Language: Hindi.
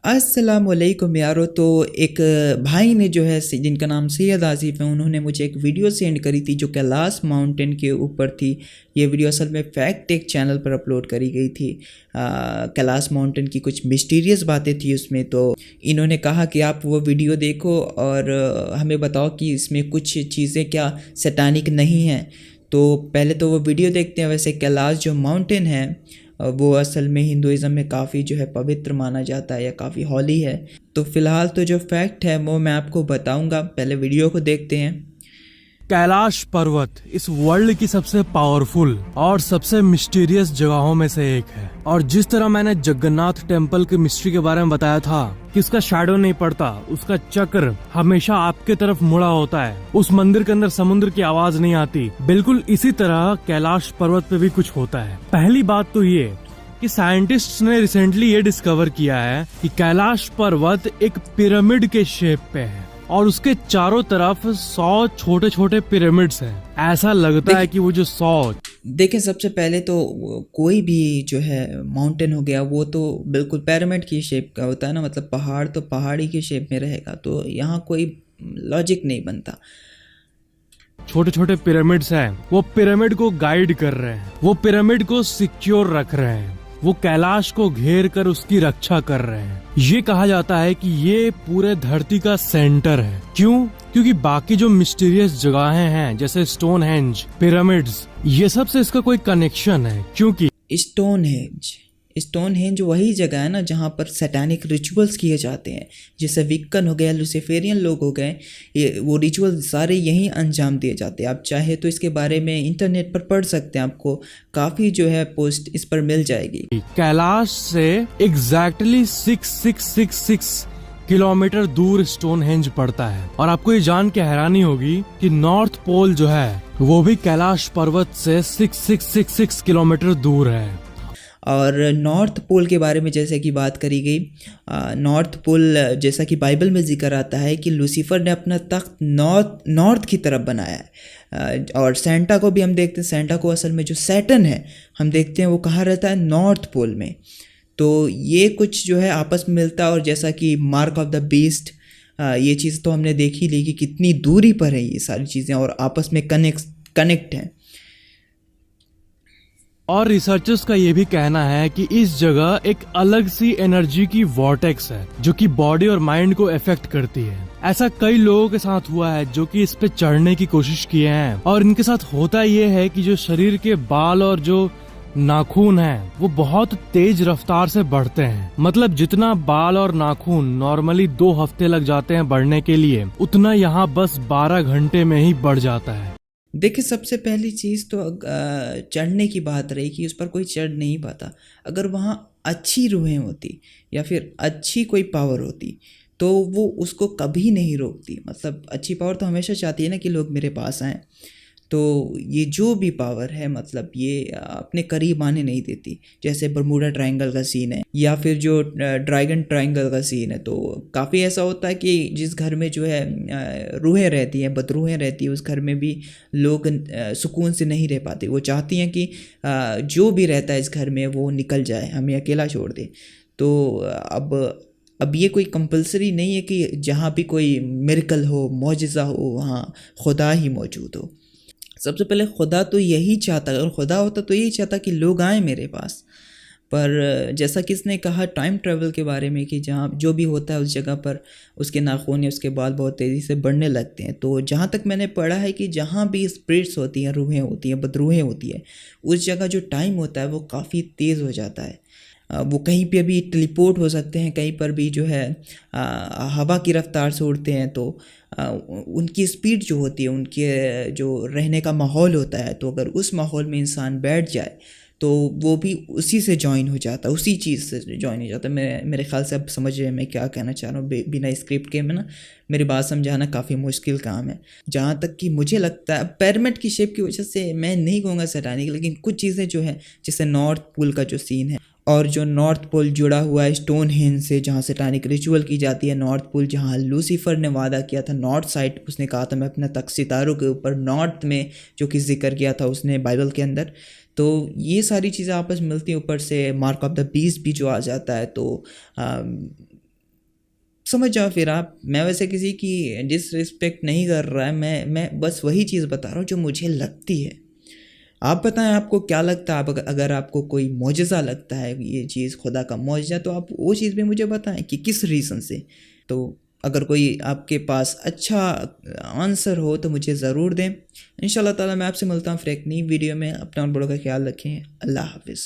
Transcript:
अस्सलाम वालेकुम यारो। तो एक भाई ने जो है जिनका नाम सैयद आसिफ है, उन्होंने मुझे एक वीडियो सेंड करी थी जो कैलाश माउंटेन के ऊपर थी। ये वीडियो असल में फैक्ट टेक चैनल पर अपलोड करी गई थी। कैलाश माउंटेन की कुछ मिस्टीरियस बातें थी उसमें। तो इन्होंने कहा कि आप वो वीडियो देखो और हमें बताओ कि इसमें कुछ चीज़ें क्या सैतानिक नहीं हैं। तो पहले तो वो वीडियो देखते हैं। वैसे कैलाश जो माउंटेन है वो असल में हिंदुज़म में काफ़ी जो है पवित्र माना जाता है या काफ़ी हॉली है। तो फ़िलहाल तो जो फैक्ट है वो मैं आपको बताऊंगा, पहले वीडियो को देखते हैं। कैलाश पर्वत इस वर्ल्ड की सबसे पावरफुल और सबसे मिस्टीरियस जगहों में से एक है। और जिस तरह मैंने जगन्नाथ टेम्पल की मिस्ट्री के बारे में बताया था कि उसका शैडो नहीं पड़ता, उसका चक्र हमेशा आपके तरफ मुड़ा होता है, उस मंदिर के अंदर समुद्र की आवाज नहीं आती, बिल्कुल इसी तरह कैलाश पर्वत पे भी कुछ होता है। पहली बात तो ये कि साइंटिस्ट्स ने रिसेंटली ये डिस्कवर किया है कि कैलाश पर्वत एक पिरामिड के शेप पे है और उसके चारों तरफ 100 छोटे छोटे पिरामिड्स हैं। ऐसा लगता है कि वो जो 100 देखें, सबसे पहले तो कोई भी जो है माउंटेन हो गया वो तो बिल्कुल पिरामिड की शेप का होता है ना, मतलब पहाड़ तो पहाड़ी की शेप में रहेगा। तो यहाँ कोई लॉजिक नहीं बनता। छोटे छोटे पिरामिड्स हैं, वो पिरामिड को गाइड कर रहे हैं, वो पिरामिड को सिक्योर रख रहे हैं, वो कैलाश को घेर कर उसकी रक्षा कर रहे हैं। ये कहा जाता है कि ये पूरे धरती का सेंटर है। क्यों? क्योंकि बाकी जो मिस्टीरियस जगहें हैं जैसे स्टोनहेंज, पिरामिड्स, ये सब से इसका कोई कनेक्शन है। क्योंकि स्टोनहेंज वही जगह है ना जहाँ पर सैटानिक रिचुअल्स किए जाते हैं। जैसे विक्कन हो गया, लुसिफेरियन लोग हो गए, ये वो रिचुअल सारे यहीं अंजाम दिए जाते हैं। आप चाहे तो इसके बारे में इंटरनेट पर पढ़ सकते हैं, आपको काफ़ी जो है पोस्ट इस पर मिल जाएगी। कैलाश से एग्जैक्टली 6666 किलोमीटर दूर स्टोनहेंज पड़ता है। और आपको ये जान के हैरानी होगी कि नॉर्थ पोल जो है वो भी कैलाश पर्वत से 6666 किलोमीटर दूर है। और नॉर्थ पोल के बारे में जैसे कि बात करी गई, नॉर्थ पोल जैसा कि बाइबल में जिक्र आता है कि लूसीफर ने अपना तख्त नॉर्थ की तरफ बनाया है। और सेंटा को भी हम देखते हैं, सेंटा को असल में जो सैटर्न है हम देखते हैं वो कहाँ रहता है, नॉर्थ पोल में। तो ये कुछ जो है आपस में मिलता है। और जैसा कि मार्क ऑफ द बीस्ट, ये चीज़ तो हमने देख ही ली कि कितनी दूरी पर है ये सारी चीज़ें और आपस में कनेक्ट हैं। और रिसर्चर्स का ये भी कहना है कि इस जगह एक अलग सी एनर्जी की वॉर्टेक्स है जो कि बॉडी और माइंड को इफेक्ट करती है। ऐसा कई लोगों के साथ हुआ है जो कि इस पे चढ़ने की कोशिश किए हैं और इनके साथ होता ये है कि जो शरीर के बाल और जो नाखून हैं वो बहुत तेज रफ्तार से बढ़ते हैं। मतलब जितना बाल और नाखून नॉर्मली 2 हफ्ते लग जाते हैं बढ़ने के लिए, उतना यहाँ बस 12 घंटे में ही बढ़ जाता है। देखिए, सबसे पहली चीज़ तो चढ़ने की बात रही कि उस पर कोई चढ़ नहीं पाता। अगर वहाँ अच्छी रूहें होती या फिर अच्छी कोई पावर होती तो वो उसको कभी नहीं रोकती। मतलब अच्छी पावर तो हमेशा चाहती है ना कि लोग मेरे पास आएँ। तो ये जो भी पावर है मतलब ये अपने करीब आने नहीं देती। जैसे बरमूडा ट्रायंगल का सीन है या फिर जो ड्रैगन ट्रायंगल का सीन है, तो काफ़ी ऐसा होता है कि जिस घर में जो है रूहें रहती हैं, बदरूहें रहती हैं, उस घर में भी लोग सुकून से नहीं रह पाते। वो चाहती हैं कि जो भी रहता है इस घर में वो निकल जाए, हमें अकेला छोड़ दे। तो अब ये कोई कंपलसरी नहीं है कि जहाँ भी कोई मिरेकल हो, मौजिज़ा हो, वहाँ खुदा ही मौजूद हो। सबसे पहले खुदा तो यही चाहता, अगर खुदा होता तो यही चाहता कि लोग आए मेरे पास। पर जैसा कि इसने कहा टाइम ट्रैवल के बारे में कि जहाँ जो भी होता है उस जगह पर उसके नाखून या उसके बाल बहुत तेज़ी से बढ़ने लगते हैं। तो जहाँ तक मैंने पढ़ा है कि जहाँ भी स्पिरिट्स होती हैं, रूहें होती हैं, बदरूहें होती हैं, उस जगह जो टाइम होता है वो काफ़ी तेज़ हो जाता है। वो कहीं पे भी टेलीपोर्ट हो सकते हैं, कहीं पर भी जो है हवा की रफ्तार से उड़ते हैं। तो उनकी स्पीड जो होती है, उनके जो रहने का माहौल होता है, तो अगर उस माहौल में इंसान बैठ जाए तो वो भी उसी से जॉइन हो जाता है, उसी चीज़ से जॉइन हो जाता है। मेरे ख्याल से अब समझ रहे हैं मैं क्या कहना चाह रहा हूँ। बिना स्क्रिप्ट के में ना मेरी बात समझाना काफ़ी मुश्किल काम है। जहाँ तक कि मुझे लगता है पिरामिड की शेप की वजह से मैं नहीं कहूँगा सैटानिक, लेकिन कुछ चीज़ें जो है जैसे नॉर्थ पोल का जो सीन है और जो नॉर्थ पोल जुड़ा हुआ है स्टोनहेंज से, जहाँ सैटानिक रिचुअल की जाती है। नॉर्थ पोल जहाँ लूसीफर ने वादा किया था, नॉर्थ साइड उसने कहा था मैं अपना तख्त सितारों के ऊपर नॉर्थ में जो कि जिक्र किया था उसने बाइबल के अंदर। तो ये सारी चीज़ें आपस में मिलती हैं। ऊपर से मार्क ऑफ द बीस्ट भी जो आ जाता है। तो समझ जाओ फिर आप। मैं वैसे किसी की डिसरिस्पेक्ट नहीं कर रहा है, मैं बस वही चीज़ बता रहा हूँ जो मुझे लगती है। आप बताएं आपको क्या लगता है। आप अगर आपको कोई मौजज़ा लगता है ये चीज़ खुदा का मौजज़ा, तो आप वो चीज़ भी मुझे बताएं कि किस रीज़न से। तो अगर कोई आपके पास अच्छा आंसर हो तो मुझे ज़रूर दें। इंशाल्लाह ताला मैं आपसे मिलता हूँ फिर एक नई वीडियो में। अपना और बड़ों का ख्याल रखें। अल्लाह हाफिज़।